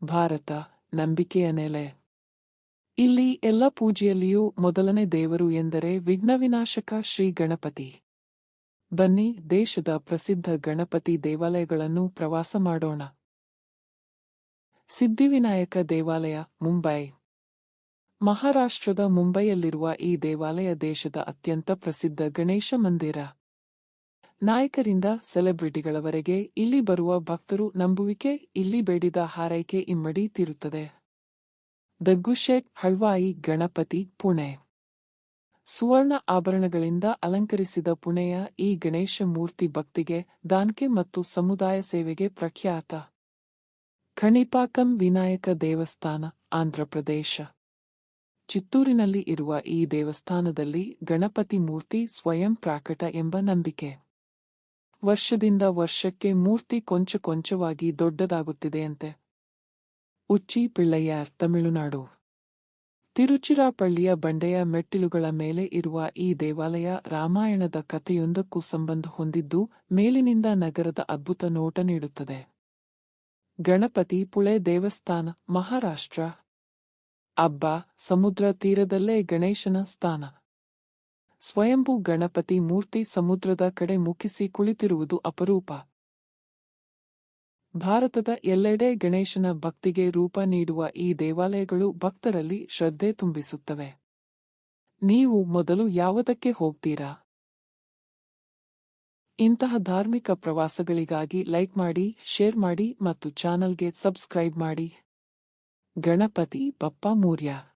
ಭಾರತ ನಂಬಿಕೆಯ ನೆಲೆ. ಇಲ್ಲಿ ಎಲ್ಲ ಪೂಜೆಯಲ್ಲಿಯೂ ಮೊದಲನೇ ದೇವರು ಎಂದರೆ ವಿಘ್ನವಿನಾಶಕ ಶ್ರೀ ಗಣಪತಿ. ಬನ್ನಿ ದೇಶದ ಪ್ರಸಿದ್ಧ ಗಣಪತಿ ದೇವಾಲಯಗಳನ್ನು ಪ್ರವಾಸ ಮಾಡೋಣ. ಸಿದ್ಧಿವಿನಾಯಕ ದೇವಾಲಯ, ಮುಂಬೈ. ಮಹಾರಾಷ್ಟ್ರದ ಮುಂಬೈಯಲ್ಲಿರುವ ಈ ದೇವಾಲಯ ದೇಶದ ಅತ್ಯಂತ ಪ್ರಸಿದ್ಧ ಗಣೇಶ ಮಂದಿರ. ನಾಯಕರಿಂದ ಸೆಲೆಬ್ರಿಟಿಗಳವರೆಗೆ ಇಲ್ಲಿ ಬರುವ ಭಕ್ತರು ನಂಬುವಿಕೆ, ಇಲ್ಲಿ ಬೇಡಿದ ಹಾರೈಕೆ ಇಮ್ಮಡಿ ತೀರುತ್ತದೆ. ದಗ್ಗುಶೇಟ್ ಹಳ್ವಾಯಿ ಗಣಪತಿ, ಪುಣೆ. ಸುವರ್ಣ ಆಭರಣಗಳಿಂದ ಅಲಂಕರಿಸಿದ ಪುಣೆಯ ಈ ಗಣೇಶ ಮೂರ್ತಿ ಭಕ್ತಿಗೆ, ದಾನಕ್ಕೆ ಮತ್ತು ಸಮುದಾಯ ಸೇವೆಗೆ ಪ್ರಖ್ಯಾತ. ಖಣಿಪಾಕಂ ವಿನಾಯಕ ದೇವಸ್ಥಾನ, ಆಂಧ್ರಪ್ರದೇಶ. ಚಿತ್ತೂರಿನಲ್ಲಿ ಇರುವ ಈ ದೇವಸ್ಥಾನದಲ್ಲಿ ಗಣಪತಿ ಮೂರ್ತಿ ಸ್ವಯಂ ಪ್ರಾಕಟ ಎಂಬ ನಂಬಿಕೆ. ವರ್ಷದಿಂದ ವರ್ಷಕ್ಕೆ ಮೂರ್ತಿ ಕೊಂಚ ಕೊಂಚವಾಗಿ ದೊಡ್ಡದಾಗುತ್ತಿದೆಯಂತೆ. ಉಚ್ಚಿ ಪಿಳ್ಳಯ್ಯರ್, ತಮಿಳುನಾಡು. ತಿರುಚಿರಾಪಳ್ಳಿಯ ಬಂಡೆಯ ಮೆಟ್ಟಿಲುಗಳ ಮೇಲೆ ಇರುವ ಈ ದೇವಾಲಯ ರಾಮಾಯಣದ ಕಥೆಯೊಂದಕ್ಕೂ ಸಂಬಂಧ ಹೊಂದಿದ್ದು, ಮೇಲಿನಿಂದ ನಗರದ ಅದ್ಭುತ ನೋಟ ನೀಡುತ್ತದೆ. ಗಣಪತಿ ಪುಳೆ ದೇವಸ್ಥಾನ, ಮಹಾರಾಷ್ಟ್ರ. ಅಬ್ಬಾ, ಸಮುದ್ರ ತೀರದಲ್ಲೇ ಗಣೇಶನ ಸ್ಥಾನ. ಸ್ವಯಂಭೂ ಗಣಪತಿ ಮೂರ್ತಿ ಸಮುದ್ರದ ಕಡೆ ಮುಖಿಸಿ ಕುಳಿತಿರುವುದು ಅಪರೂಪ. ಭಾರತದ ಎಲ್ಲೆಡೆ ಗಣೇಶನ ಭಕ್ತಿಗೆ ರೂಪ ನೀಡುವ ಈ ದೇವಾಲಯಗಳು ಭಕ್ತರಲ್ಲಿ ಶ್ರದ್ಧೆ ತುಂಬಿಸುತ್ತವೆ. ನೀವು ಮೊದಲು ಯಾವುದಕ್ಕೆ ಹೋಗ್ತೀರಾ? ಇಂತಹ ಧಾರ್ಮಿಕ ಪ್ರವಾಸಗಳಿಗಾಗಿ ಲೈಕ್ ಮಾಡಿ, ಶೇರ್ ಮಾಡಿ ಮತ್ತು ಚಾನಲ್ಗೆ ಸಬ್ಸ್ಕ್ರೈಬ್ ಮಾಡಿ. ಗಣಪತಿ ಬಪ್ಪ ಮೋರ್ಯ.